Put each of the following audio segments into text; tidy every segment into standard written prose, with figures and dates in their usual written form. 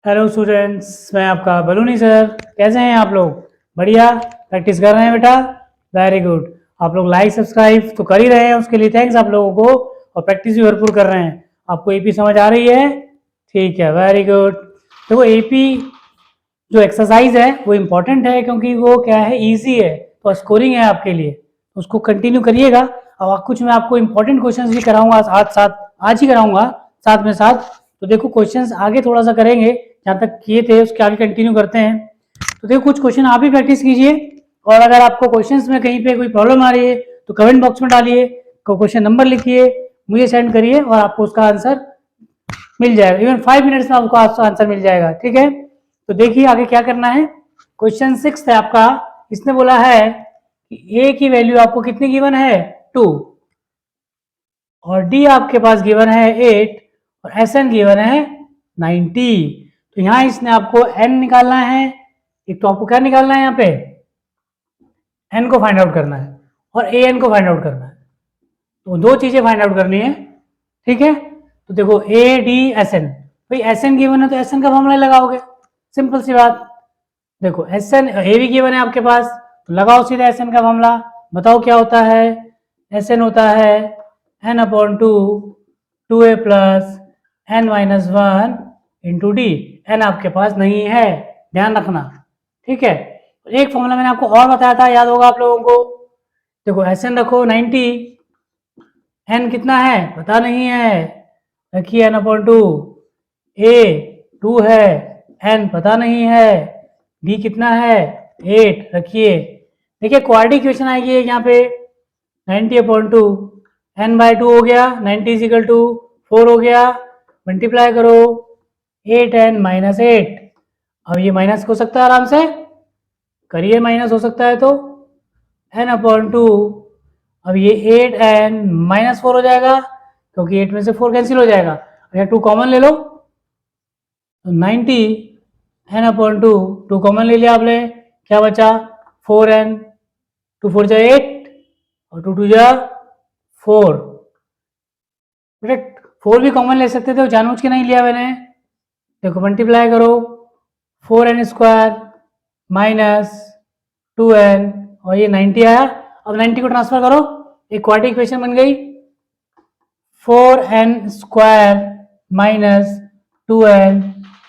Hello students, मैं आपका Baluni sir. कैसे हैं आप लोग? बढ़िया प्रैक्टिस कर रहे हैं बेटा। Very good. आप लोग लाइक सब्सक्राइब तो कर ही रहे हैं, उसके लिए थैंक्स आप लोगों को। और प्रैक्टिस भी भरपूर कर रहे हैं। आपको एपी समझ आ रही है? ठीक है, वेरी गुड। देखो एपी जो एक्सरसाइज है वो इम्पोर्टेंट है क्योंकि वो क्या है, ईजी है, तो स्कोरिंग है आपके लिए। उसको कंटिन्यू करिएगा। और कुछ मैं आपको इम्पोर्टेंट क्वेश्चंस भी कराऊंगा साथ साथ, आज ही कराऊंगा साथ में साथ। तो देखो क्वेश्चंस आगे थोड़ा सा करेंगे, जहाँ तक किए थे उसके आगे कंटिन्यू करते हैं। तो देखो कुछ क्वेश्चन आप भी प्रैक्टिस कीजिए। और अगर आपको क्वेश्चंस में कहीं पे कोई प्रॉब्लम आ रही है तो कमेंट बॉक्स में डालिए, क्वेश्चन नंबर लिखिए, मुझे सेंड करिए और आपको उसका आंसर मिल जाएगा। इवन 5 मिनट्स में आपको आंसर मिल जाएगा। ठीक है, तो देखिए आगे क्या करना है। क्वेश्चन 6 है आपका। इसने बोला है कि ए की वैल्यू आपको कितनी गिवन है, 2, और डी आपके पास गिवन है 8, और एस एन गिवन है 90। तो यहां इसने आपको एन निकालना है। एक तो आपको क्या निकालना है, यहाँ पे एन को फाइंड आउट करना है और ए एन को फाइंड आउट करना है। तो दो चीजें फाइंड आउट करनी है। ठीक है, तो देखो ए डी एस एन, भाई एस एन गिवन है तो एस एन का फॉर्मूला लगाओगे, सिंपल सी बात। देखो एस एन ए भी गिवन है आपके पास, तो लगाओ सीधा एस एन का फॉर्मूला। बताओ क्या होता है। एस एन होता है n upon two, two a plus N minus one into d. N आपके पास नहीं है, ध्यान रखना। ठीक है, एक फॉर्मूला मैंने आपको और बताया था, याद होगा आप लोगों को। देखो एस एन रखो 90, एन कितना है पता नहीं है, रखिए एन अपॉन टू। ए 2 है, एन पता नहीं है, डी कितना है 8, रखिए। देखिए क्वाड्रेटिक इक्वेशन आएगी यहाँ पे 90 अपॉन टू, एन बाय 2 हो गया, 90 इजिकल टू 4 हो गया। मल्टीप्लाई करो 8 एन माइनस 8। अब ये माइनस हो सकता है, आराम से करिए, माइनस हो सकता है तो एन अपॉन टू। अब ये 8 एन माइनस 4 हो जाएगा क्योंकि 8 में से 4 कैंसिल हो जाएगा। अगर 2 कॉमन ले लो तो 90 एन अपॉन टू, 2 कॉमन ले लिया आपने, क्या बचा 4 एन, 2 4 जा 8 और 2 2 जा 4। बेटा 4 भी कॉमन ले सकते थे, जानबूझ के नहीं लिया मैंने। देखो मल्टीप्लाई करो 4 एन स्क्वायर माइनस 2 एन, और ये 90 आया। अब 90 को ट्रांसफर करो, एक क्वाड्रेटिक इक्वेशन बन गई 4 n square minus 2 n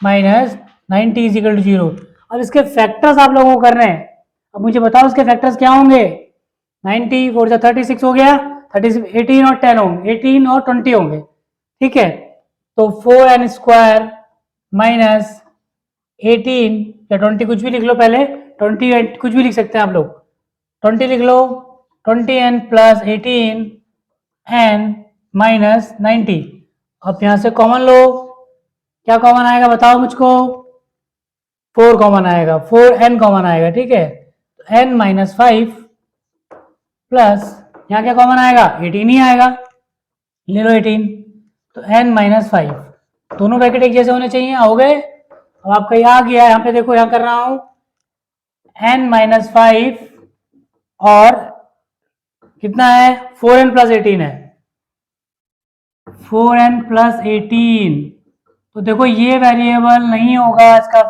minus 90 is equal to 0। अब इसके फैक्टर्स आप लोगों को करने हैं। अब मुझे बताओ इसके फैक्टर्स क्या होंगे। 90 4 जा 36 हो गया, 36 18 और 10 होंगे, 18 और 20 होंगे। ठीक है, तो 4 एन स्क्वायर माइनस 18 या 20 कुछ भी लिख लो, पहले 20 कुछ भी लिख सकते हैं आप लोग, 20 लिख लो, 20 एन प्लस 18 एन माइनस 90। अब यहां से कॉमन लो, क्या कॉमन आएगा बताओ मुझको। 4 कॉमन आएगा, 4 एन कॉमन आएगा। ठीक है, तो एन माइनस 5 प्लस यहाँ क्या कॉमन आएगा, 18 ही आएगा, ले लो 18। तो एन माइनस 5, दोनों ब्रैकेट एक जैसे होने चाहिए, हो गए। अब आपका यहाँ आ गया, यहाँ पे देखो यहाँ कर रहा हूं एन माइनस 5 और कितना है 4 एन प्लस 18 है, 4 एन प्लस 18। तो देखो ये वेरिएबल नहीं होगा इसका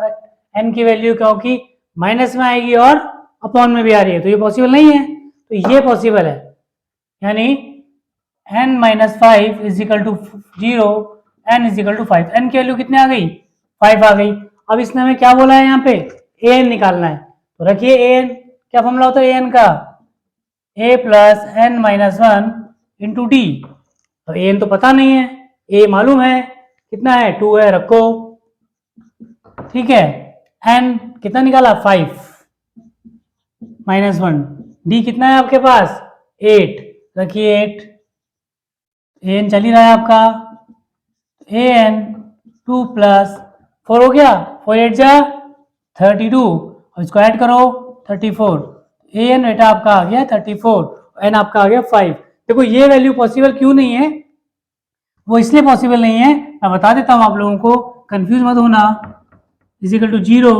एन की वैल्यू, क्योंकि माइनस में आएगी और अपॉन में भी आ रही है, तो ये पॉसिबल नहीं है। तो ये पॉसिबल है, यानी n minus 5 is equal to 0, n is equal to 5। N की वैल्यू कितने आ गई, 5 आ गई। अब इसने हमें क्या बोला है यहाँ पे, ए एन निकालना है। तो रखिए ए एन, क्या फॉर्मूला होता है ए एन का, A plus N minus one into D. तो ए एन तो पता नहीं है, ए मालूम है कितना है 2 है, रखो। ठीक है, एन कितना निकाला 5 माइनस 1, डी कितना है आपके पास 8, रखिए 8। ए एन चल ही रहा है आपका, ए एन 2 प्लस 4 हो गया, 4 8 जा 32, और इसको ऐड करो 34। ए एन बेटा आपका आ गया 34, एन आपका आ गया 5। देखो ये वैल्यू पॉसिबल क्यों नहीं है, वो इसलिए पॉसिबल नहीं है, मैं बता देता हूं आप लोगों को, कंफ्यूज मत होना। Is equal to 0,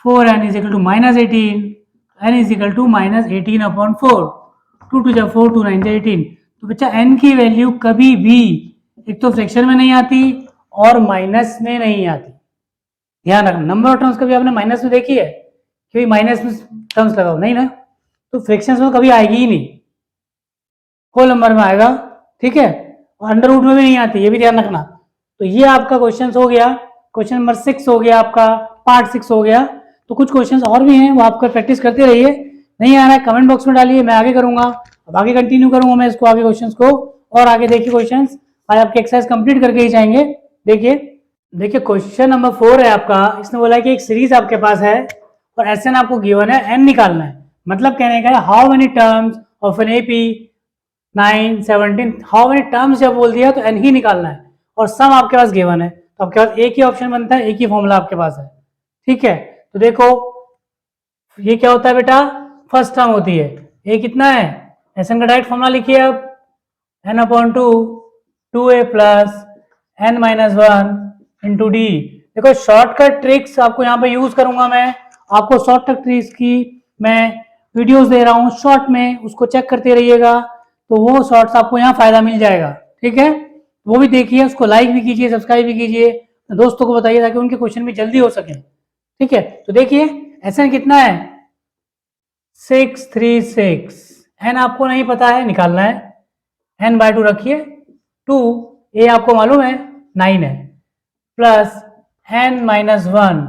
4 n is equal to minus 18, n is equal to minus 18 upon 4, 2 2 जा 4, 2 9 जा 18। तो बच्चा एन की वैल्यू कभी भी एक तो फ्रैक्शन में नहीं आती और माइनस में नहीं आती। ध्यान रखना, नंबर ऑफ टर्म्स कभी आपने माइनस में देखी है कि माइनस में टर्म्स लगाओ, नहीं ना, तो फ्रैक्शंस में कभी आएगी ही नहीं, होल नंबर में आएगा, ठीक है, और अंडर रूट में भी नहीं आती, ये भी ध्यान रखना। तो ये आपका क्वेश्चन हो गया, क्वेश्चन नंबर 6 हो गया आपका, पार्ट 6 हो गया। तो कुछ क्वेश्चन और भी हैं, वो आपका प्रैक्टिस करते रहिए, नहीं आ रहा है कमेंट बॉक्स में डालिए, मैं आगे करूंगा, अब आगे कंटिन्यू करूंगा मैं इसको, आगे क्वेश्चन को, और आगे देखिए क्वेश्चन आज आपके एक्सरसाइज कंप्लीट करके ही जाएंगे। देखिए देखिए क्वेश्चन नंबर 4 है आपका, इसने बोला है कि एक सीरीज आपके पास है और एसएन आपको गिवन है, एन निकालना है, मतलब कहने का how many terms of an AP 9 17, how many terms जब बोल दिया तो एन ही निकालना है, और सम आपके पास गिवन है, तो आपके पास एक ही ऑप्शन बनता है, एक ही फॉर्मूला आपके पास है, ठीक है। तो देखो ये क्या होता है बेटा, फर्स्ट टर्म होती है, ए कितना है, एसएन का डायरेक्ट फॉर्मूला लिखिए अब, n upon two 2a plus N minus 1 into d. देखो शॉर्टकट ट्रिक्स आपको यहाँ पे यूज करूंगा मैं, आपको शॉर्टकट ट्रिक्स की मैं वीडियोस दे रहा हूँ शॉर्ट में, उसको चेक करते रहिएगा, तो वो शॉर्ट्स आपको यहाँ फायदा मिल जाएगा, ठीक है, वो भी देखिए, उसको लाइक भी कीजिए, सब्सक्राइब भी कीजिए, दोस्तों को बताइए ताकि उनके क्वेश्चन भी जल्दी हो सके, ठीक है। तो देखिए एसएन कितना है 636, एन आपको नहीं पता है, निकालना है, एन बाय 2 रखिए, 2 ए आपको मालूम है 9 है, प्लस एन माइनस 1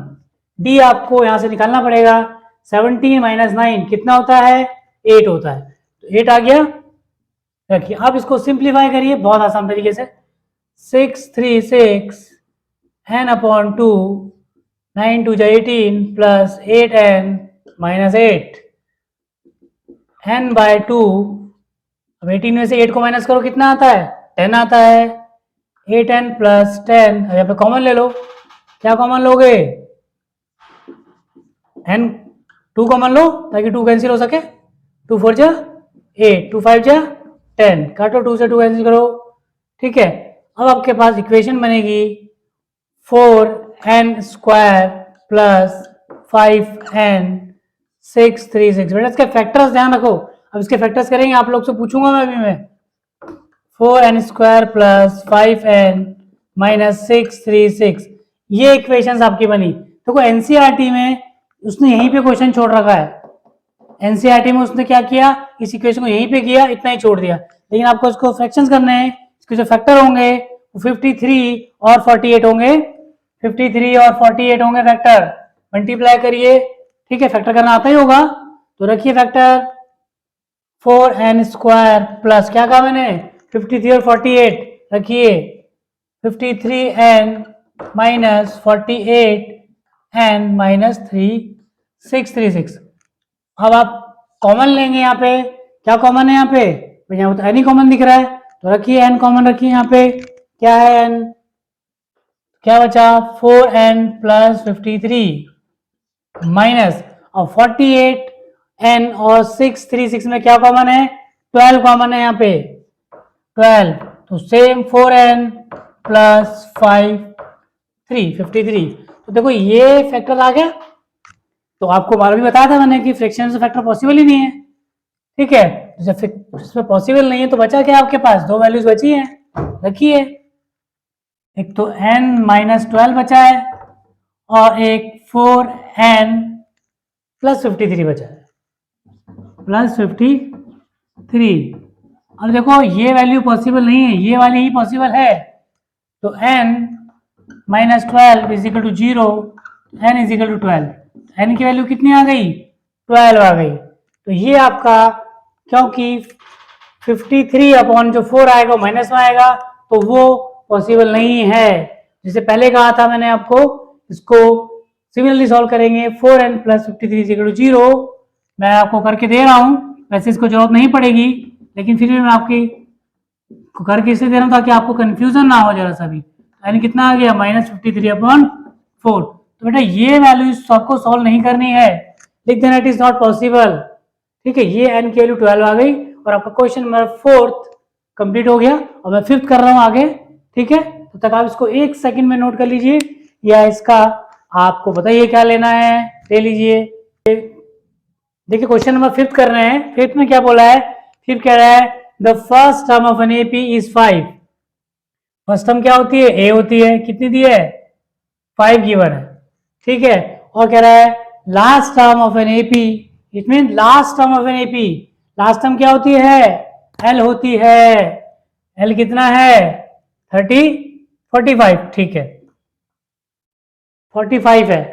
डी आपको यहां से निकालना पड़ेगा, 17 माइनस 9 कितना होता है 8 होता है, तो 8 आ गया, रखिए। अब इसको सिंप्लीफाई करिए बहुत आसान तरीके से, 636 एन अपॉन 2 9 2 जा 18 plus 8n minus 8 N by 2, अब 18 में से 8 को माइनस करो कितना आता है 10 आता है, 8n प्लस 10, अब यहाँ पे कॉमन ले लो, क्या कॉमन लोगे n, 2 कॉमन लो ताकि 2 कैंसिल हो सके, 2 4 जा 8, 2 5 जा 10, काटो 2 से 2 कैंसिल करो, ठीक है। अब आपके पास इक्वेशन बनेगी 4n स्क्वायर प्लस 5n 636, बेटा इसके फैक्टर्स ध्यान रखो, अब इसके फैक्टर्स करेंगे, आप लोग से पूछूंगा मैं अभी, मैं 4n square plus 5n minus 636, ये इक्वेशंस आपकी बनी। देखो एनसीईआरटी में उसने यहीं पे क्वेश्चन छोड़ रखा है, एनसीईआरटी में उसने क्या किया, इस इक्वेशन को यहीं पे किया, इतना ही छोड़ दिया, लेकिन आपको इसको फ्रैक्शंस करने हैं, इसके जो फैक्टर होंगे वो 53 और 48 होंगे, 53 और 48 होंगे फैक्टर, मल्टीप्लाई करिए, ठीक है, फैक्टर करना आता ही होगा, तो रखिए फैक्टर 4n स्क्वायर प्लस क्या कहा मैंने 53 और 48 रखिए, 53n माइनस 48n माइनस 636। अब आप कॉमन लेंगे, यहाँ पे क्या कॉमन है, यहाँ पे यहाँ तो एन ही कॉमन दिख रहा है, तो रखिए एन कॉमन रखिए, यहाँ पे क्या है एन, क्या बचा 4n प्लस 53 माइनस और 48n और 636 में क्या कॉमन है 12 कॉमन है, यहाँ पे 12, तो सेम 4n प्लस 53, तो देखो ये फैक्टर आ गया, तो आपको बार भी बताया था मैंने कि फ्रैक्शन से फैक्टर पॉसिबल ही नहीं है, ठीक है, जब इसमें पॉसिबल नहीं है तो बचा क्या आपके पास, दो वैल्यूज बची हैं, रखिए, एक तो n माइनस 12 बचा है और एक 4n प्लस 53 बचा है, प्लस 53। अब देखो ये वैल्यू पॉसिबल नहीं है, ये वाली ही पॉसिबल है, तो n minus 12 is equal to 0, n is equal to 12, n की वैल्यू कितनी आ गई 12 आ गई, तो ये आपका, क्योंकि 53 अपॉन जो 4 आएगा माइनस में आएगा, तो वो पॉसिबल नहीं है, जिसे पहले कहा था मैंने आपको, इसको सिमिलरली सॉल्व करेंगे, 4n plus 53 is equal to 0, मैं आपको करके दे रहा हूं, वैसे इसको जरूरत नहीं पड़ेगी, लेकिन फिर भी मैं आपकी करके इसलिए दे रहा हूँ ताकि आपको कंफ्यूजन ना हो जरा सा भी, यानी कितना आ गया माइनस 53 अपॉन 4, तो बेटा ये वैल्यू सबको सॉल्व नहीं करनी है, लिख देना इट इज नॉट पॉसिबल, ठीक है, ये n की वैल्यू 12 आ गई, और आपका क्वेश्चन नंबर 4 कंप्लीट हो गया, और मैं 5th कर रहा हूँ आगे, ठीक है, तो तक आप इसको 1 सेकंड में नोट कर लीजिए, या इसका आपको बताइए क्या लेना है, ले लीजिए। देखिए क्वेश्चन नंबर 5th कर रहे हैं, 5th में क्या बोला है, 5th कह रहा है the first term of an AP is 5, first term क्या होती है a होती है, कितनी दी है 5 गिवन है, ठीक है। और कह रहा है last term of an AP, it mean last term of an AP. Last term क्या होती है? एल होती है। एल कितना है? 45, ठीक है 45 है।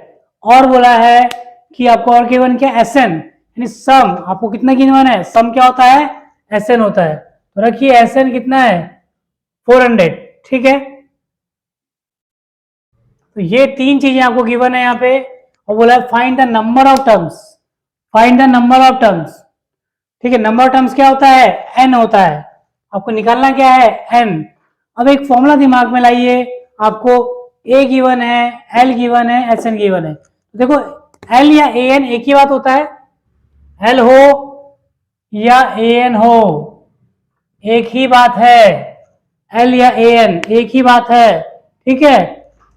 और बोला है कि आपको और गिवन क्या? एस एन, यानी सम। आपको कितना गिवन है? सम क्या होता है? एस एन होता है। तो रखिए एस एन कितना है? 400, ठीक है। तो ये तीन चीजें आपको गिवन है यहाँ पे। और बोला है find the number of terms, find the number of terms, ठीक है। नंबर ऑफ टर्म्स क्या होता है? एन होता है। आपको निकालना क्या है? एन। अब एक फॉर्मूला दिमाग में लाइए, आपको ए गिवन है, एल गिवन है, एस एन गिवन है। देखो एल या ए एन एक ही बात होता है, एल हो या ए एन हो एक ही बात है, एल या ए एन एक ही बात है, ठीक है।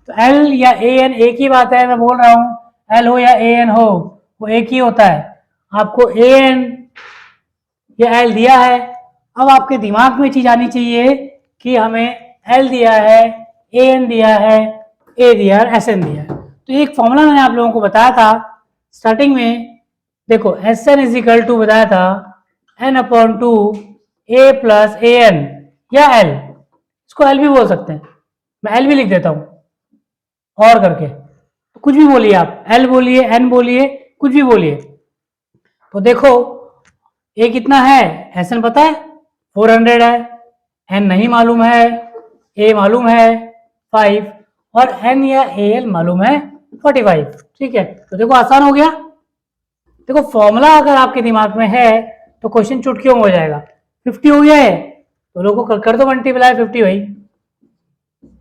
तो एल या ए एन एक ही बात है, मैं बोल रहा हूं, एल हो या ए एन हो वो एक ही होता है। आपको ए एन या एल दिया है, अब आपके दिमाग में चीज आनी चाहिए कि हमें एल दिया है, ए एन दिया है, ए दिया है, एस एन दिया है। तो एक फॉर्मूला मैंने आप लोगों को बताया था स्टार्टिंग में। देखो S n is equal to बताया था n upon two a plus a n या एल, इसको एल भी बोल सकते हैं, मैं एल भी लिख देता हूं और करके। तो कुछ भी बोलिए आप, एल बोलिए, एन बोलिए, कुछ भी बोलिए। तो देखो ए कितना है? एस एन पता है 400 है, एन नहीं मालूम है, ए मालूम है 5 और एन या ए एल मालूम है 45, ठीक है। तो देखो आसान हो गया। देखो फॉर्मूला अगर आपके दिमाग में है तो क्वेश्चन चुटकियों में हो जाएगा। 50 हो गया है तो लोगों को कर दो मल्टीप्लाई 50 भाई।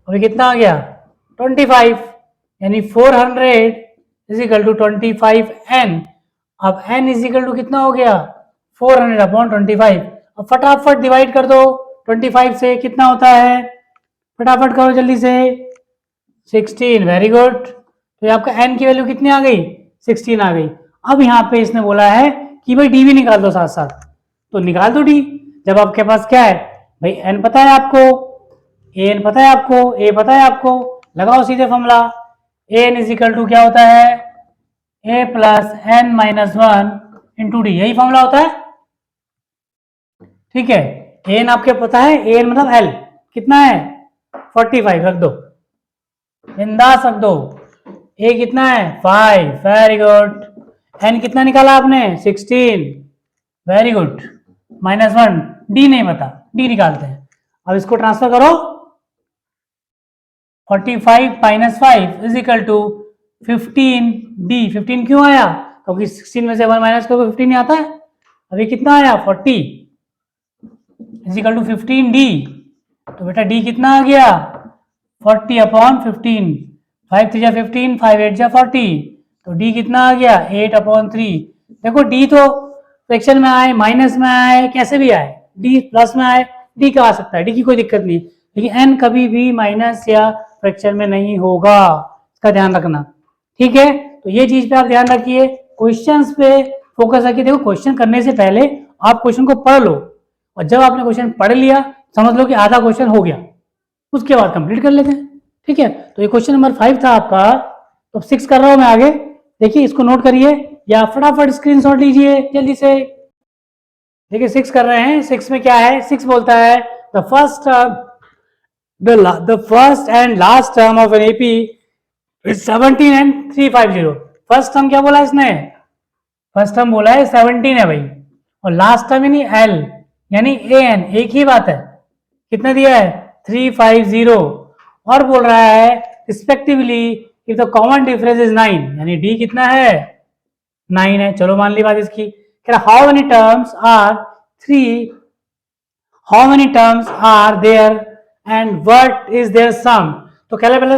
अभी कितना आ गया? 25, यानी 400 इज इक्वल टू 25 एन। अब एन इज इक्वल टू कितना हो गया? 400 अपॉन 25। अब फटाफट डिवाइड कर दो 25 से, कितना होता है? फटाफट करो जल्दी से, 16, वेरी गुड। तो आपका एन की वैल्यू कितनी आ गई? 16 आ गई। अब यहाँ पे इसने बोला है कि भाई डी भी निकाल दो साथ साथ, तो निकाल दो डी। जब आपके पास क्या है भाई? एन पता है आपको, ए एन पता है आपको, ए पता है आपको, लगाओ सीधे formula. A N is equal to क्या होता है? A plus N minus 1 into D, यही फॉर्मूला होता है, ठीक है। ए एन आपके पता है, ए एन मतलब एल कितना है? 45 रख दो, बिंदास रख दो। ए कितना है? 5, वेरी गुड। एन कितना निकाला आपने? 16, वेरी गुड। माइनस 1, डी नहीं पता, डी निकालते हैं। अब इसको ट्रांसफर करो, 45 minus 5 is equal to 15 d. 15 क्यों आया? क्योंकि 16 में से 1 माइनस करो 15 नहीं आता है। अभी कितना आया? 40 इज इक्वल टू 15 डी। तो बेटा डी कितना आ गया? 40 अपॉन 15, 5 3 15, 5 8 40। तो डी कितना आ गया? 8 अपॉन 3। देखो डी तो फ्रैक्शन में आए, माइनस में आए, कैसे भी आए, डी प्लस में आए, डी का आ सकता है, डी की कोई दिक्कत नहीं। लेकिन एन कभी भी माइनस या फ्रैक्शन में नहीं होगा, इसका ध्यान रखना, ठीक है। तो ये चीज पे आप ध्यान रखिए, क्वेश्चंस पे फोकस रखिए। देखो क्वेश्चन करने से पहले आप क्वेश्चन को पढ़ लो, और जब आपने क्वेश्चन पढ़ लिया समझ लो कि आधा क्वेश्चन हो गया, उसके बाद कंप्लीट कर लेते हैं, ठीक है। तो ये क्वेश्चन नंबर 5 था आपका। तो 6 कर रहा हूं मैं आगे, देखिए इसको नोट करिए या फटाफट स्क्रीनशॉट लीजिए जल्दी से। देखिए 6 कर रहे हैं। 6 में क्या है? 6 बोलता है the first and last term of an AP is 17 and 350। First term क्या बोला इसने? फर्स्ट टर्म बोला है 17 है भाई, और लास्ट टर्म यानी एल यानी ए एन, एक ही बात है। कितना दिया है? 350। और बोल रहा है respectively if the common difference is 9, यानी डी कितना है? 9 है। चलो मान ली बात इसकी। कह रहा how many terms are 3, how many terms are there and what is their sum. तो कह रहा पहले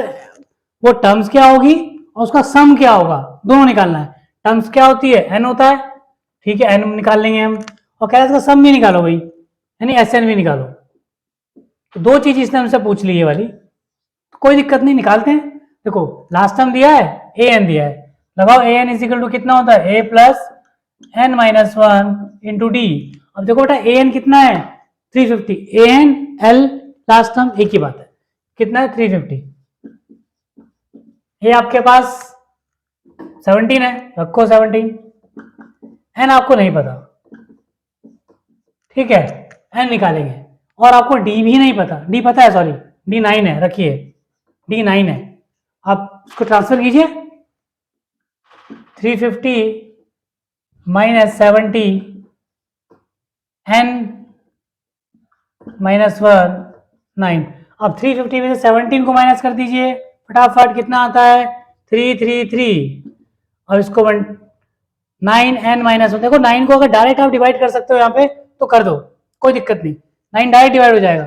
वो टर्म्स क्या होगी और उसका सम क्या होगा, दोनों निकालना है। टर्म्स क्या होती है? एन होता है, ठीक है, एन निकाल लेंगे हम। और कह रहा इसका सम भी निकालो भाई, यानी एस एन भी निकालो। तो दो चीज इसने हमसे पूछ ली ये वाली, तो कोई दिक्कत नहीं, निकालते हैं। देखो लास्ट टर्म दिया है, ए एन दिया है, लगाओ ए एन इजिकल टू कितना होता है? A plus N minus 1 into D. अब देखो बेटा ए एन कितना है? 350। A N L last term एक ही बात है, कितना है? 350। ये आपके पास 17 है, रखो 17। एन आपको नहीं पता, ठीक है, एन निकालेंगे। और आपको डी भी नहीं पता, डी पता है, सॉरी डी 9 है, रखिए डी 9 है। आप इसको ट्रांसफर कीजिए, 350 माइनस 70 एन माइनस 1 9। अब 350 में से 17 को माइनस कर दीजिए फटाफट, कितना आता है 333। और इसको 9 एन माइनस 1, देखो 9 को अगर डायरेक्ट आप डिवाइड कर सकते हो यहाँ पे तो कर दो, कोई दिक्कत नहीं। 9 डायरेक्ट डिवाइड हो जाएगा,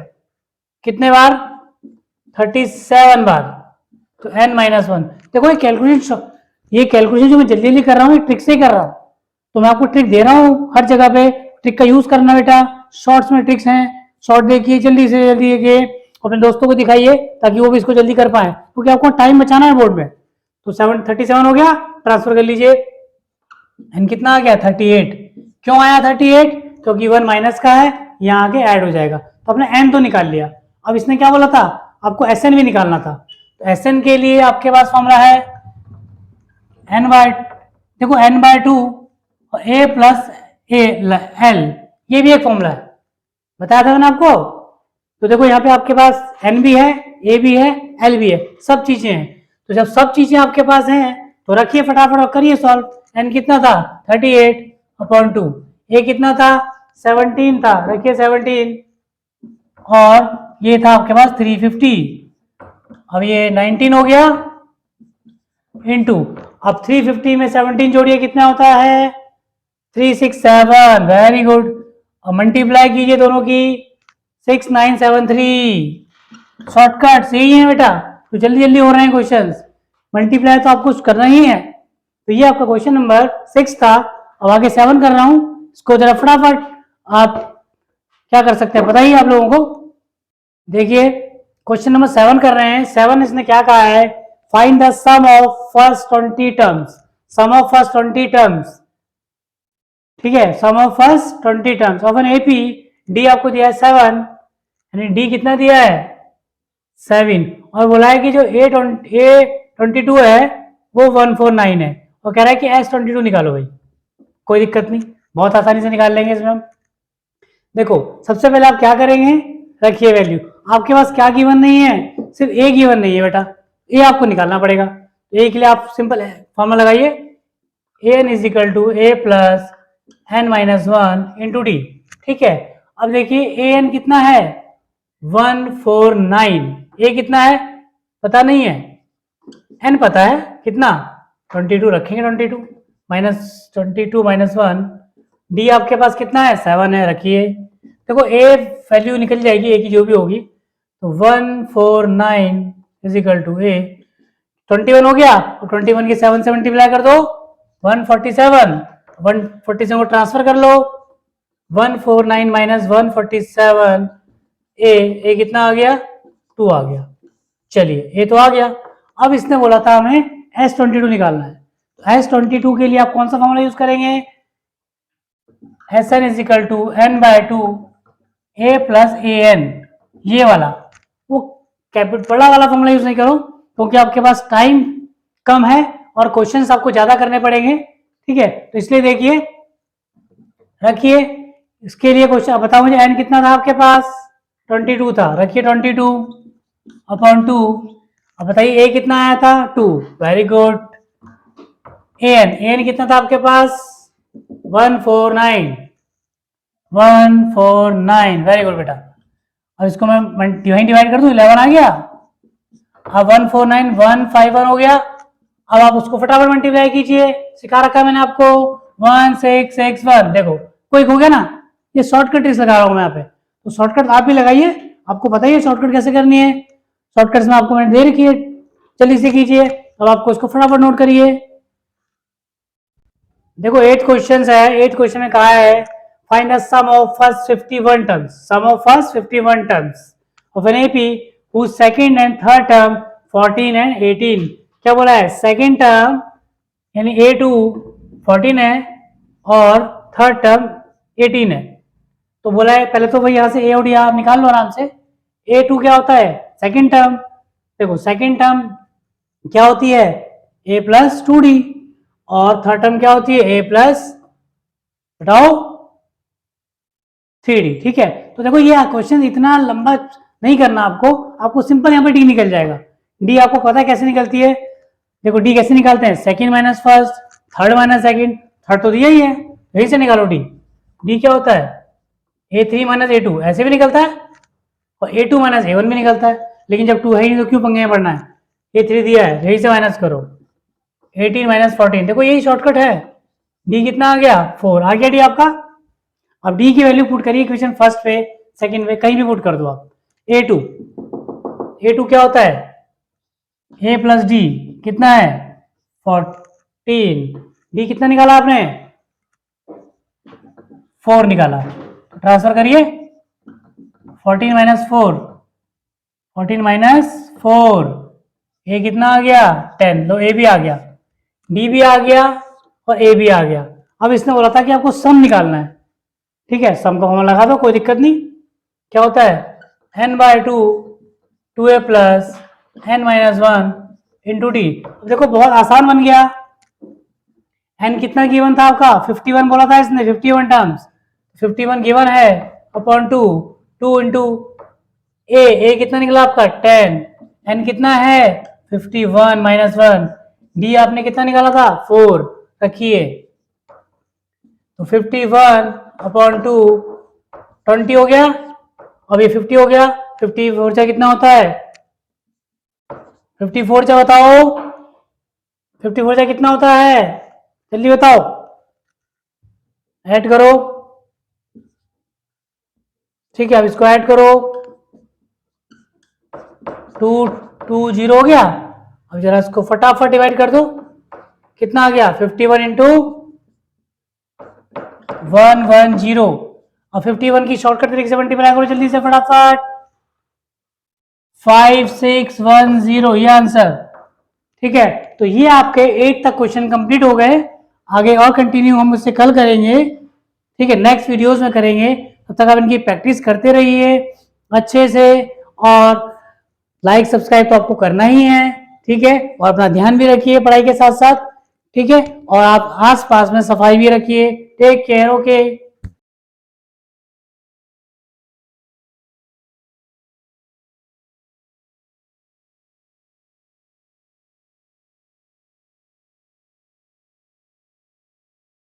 कितने बार 37 बार, तो एन माइनस 1। देखो ये कैलकुलेशन जो मैं जल्दी जल्दी कर रहा हूँ ये ट्रिक से ही कर रहा हूँ, तो मैं आपको ट्रिक दे रहा हूँ हर जगह पे, ट्रिक का यूज करना बेटा। शॉर्ट्स में ट्रिक्स हैं, शॉर्ट देखिए जल्दी से जल्दी देखिए, अपने दोस्तों को दिखाइए ताकि वो भी इसको जल्दी कर पाए, क्योंकि आपको टाइम बचाना है बोर्ड में। तो 37 हो गया, ट्रांसफर कर लीजिए। एन कितना आ गया 38। क्यों आया 38? क्योंकि 1 माइनस का है, यहाँ आके ऐड हो जाएगा, तो आपने एन तो निकाल लिया। अब इसने क्या बोला था, आपको एस एन भी निकालना था। तो एस एन के लिए आपके पास फॉर्मूला है एन बाय, देखो एन बाय 2 और ए प्लस ए एल, ये भी एक फॉर्मूला है, बताया था ना आपको। तो देखो यहाँ पे आपके पास एन भी है, ए भी है, एल भी है, सब चीजें हैं। तो जब सब चीजें आपके पास हैं तो रखिए फटाफट और करिए सॉल्व। एन कितना था 38/2, ए कितना था 17 था, रखिए 17, और ये था आपके पास 350। अब ये 19 हो गया इनटू, अब 350 में 17 जोड़िए कितना होता है 367, वेरी गुड। अब मल्टीप्लाई कीजिए दोनों की, 6973। शॉर्टकट सही है बेटा, तो जल्दी जल्दी हो रहे हैं क्वेश्चंस, मल्टीप्लाई तो आपको करना ही है। तो ये आपका क्वेश्चन नंबर 6 था। अब आगे 7 कर रहा हूं, इसको जरा फटाफट आप क्या कर सकते हैं बताइए आप लोगों को। देखिए क्वेश्चन नंबर 7 कर रहे हैं। 7 इसने क्या कहा है, find the sum of first 20 terms, sum of first 20 terms, ठीक है, sum of first 20 terms of an AP. D आपको दिया है 7, यानी डी कितना दिया है 7, और बोला है कि जो A22 है वो 149 है, और कह रहा है कि S22 निकालो भाई। कोई दिक्कत नहीं, बहुत आसानी से निकाल लेंगे इसमें हम। देखो सबसे पहले आप क्या करेंगे, रखिए वैल्यू, आपके पास क्या गिवन नहीं है, सिर्फ ए गिवन नहीं है बेटा, ए आपको निकालना पड़ेगा। ए के लिए आप सिंपल फॉर्मूला लगाइए, n is equal to a plus N minus 1 into d, ठीक है। अब देखिए ए एन कितना है 149, ए कितना है पता नहीं है, एन पता है कितना 22, रखेंगे 22 माइनस 22 माइनस 1, डी आपके पास कितना है 7 है, रखिए। देखो ए वैल्यू निकल जाएगी ए की जो भी होगी, तो 149 इज इक्वल टू ए, 21 हो गया, और 21 की 7 से मल्टीप्लाई कर दो 147, 147 को ट्रांसफर कर लो, 149 माइनस 147, ए कितना आ गया 2 आ गया। चलिए ए तो आ गया। अब इसने बोला था हमें S22 निकालना है, तो S22 के लिए आप कौन सा फॉर्मूला यूज करेंगे, Sn is equal to n by 2 a plus a n, ये वाला, वो कैपिटल बड़ा वाला फॉर्मूला यूज नहीं करो क्योंकि आपके पास टाइम कम है और क्वेश्चंस आपको ज्यादा करने पड़ेंगे, ठीक है। तो इसलिए देखिए रखिए, इसके लिए क्वेश्चन बताओ मुझे, एन कितना था आपके पास 22 था, रखिए 22/2। अब बताइए ए कितना आया था 2, वेरी गुड। एन कितना था आपके पास 149, वेरी गुड बेटा। अब इसको मैं डिवाइड कर दूं, 11 आ गया। अब 149 151 हो गया। अब आप उसको फटाफट मल्टीप्लाई कीजिए, सिखा रखा मैंने आपको 1661, देखो क्विक हो गया ना। ये शॉर्टकट ट्रिक्स लगा रहा हूं मैं यहाँ पे, तो शॉर्टकट आप भी लगाइए, आपको पता ही है शॉर्टकट कैसे करनी है। शॉर्टकट्स में आपको मैंने दे रखी है, जल्दी से कीजिए। अब आपको इसको फटाफट नोट करिए। देखो 8 क्वेश्चन है, 8 क्वेश्चन में कहा है find the sum of first 51 terms, sum of first 51 terms of an AP whose second and third term 14 and 18। क्या बोला है, सेकेंड टर्म यानी A2 14 है और थर्ड टर्म 18 है। तो बोला है पहले तो भाई यहाँ से ए और डी आप निकाल लो आराम से। A2 क्या होता है सेकेंड टर्म, देखो सेकेंड टर्म क्या होती है A प्लस 2D, और थर्ड टर्म क्या होती है, a प्लस, बताओ, 3d। ठीक है, तो देखो ये क्वेश्चन इतना लंबा नहीं करना आपको सिंपल यहाँ पे डी निकल जाएगा। डी आपको पता है कैसे निकलती है, देखो डी कैसे निकालते हैं, second minus first, third minus second, third तो दिया ही है, यही से निकालो डी। डी क्या होता है, a3 माइनस a2, ऐसे भी निकलता है और a2 माइनस a1 भी निकलता है, लेकिन जब 2 है ही नहीं तो क्यों पंगे में पड़ना है, a3 दिया है यही से माइनस करो, 18 माइनस 14, देखो यही शॉर्टकट है। डी कितना आ गया, 4 आ गया डी आपका। अब डी की वैल्यू पुट करिए इक्वेशन फर्स्ट पे, सेकंड पे, कहीं भी पुट कर दो आप। a2 क्या होता है, a प्लस डी कितना है 14, डी कितना निकाला आपने 4 निकाला, ट्रांसफर करिए 14 माइनस 4, 14 माइनस 4, ए कितना आ गया 10, लो ए भी आ गया, डी भी आ गया और ए भी आ गया। अब इसने बोला था कि आपको सम निकालना है, ठीक है, सम का फॉर्मूला लगा दो, कोई दिक्कत नहीं। क्या होता है, n by 2 2a plus n minus 1 into d. देखो बहुत आसान बन गया, n कितना गिवन था आपका 51 बोला था इसने, 51 टर्म्स, 51 गिवन है अपॉन 2, 2 इंटू ए कितना निकला आपका 10, n कितना है 51 माइनस 1, डी आपने कितना निकाला था 4, रखिए तो 51 अपॉन 2 20 हो गया, अब ये 50 हो गया, 54 से कितना होता है 54 से बताओ, 54 से कितना होता है जल्दी बताओ, ऐड करो, ठीक है, अब इसको ऐड करो, 2 2 0 हो गया। अब जरा इसको फटाफट डिवाइड कर दो, कितना आ गया 51 इंटू 110, और 51 की शॉर्टकट तरीके से मल्टीप्लाई करो जल्दी से फटाफट, 5610, ये आंसर। ठीक है, तो ये आपके 8 तक क्वेश्चन कंप्लीट हो गए, आगे और कंटिन्यू हम उससे कल करेंगे, ठीक है, नेक्स्ट वीडियोस में करेंगे। तब तक आप इनकी प्रैक्टिस करते रहिए अच्छे से, और लाइक सब्सक्राइब तो आपको करना ही है, ठीक है, और अपना ध्यान भी रखिए पढ़ाई के साथ साथ, ठीक है, और आप आस पास में सफाई भी रखिए। Take care, okay.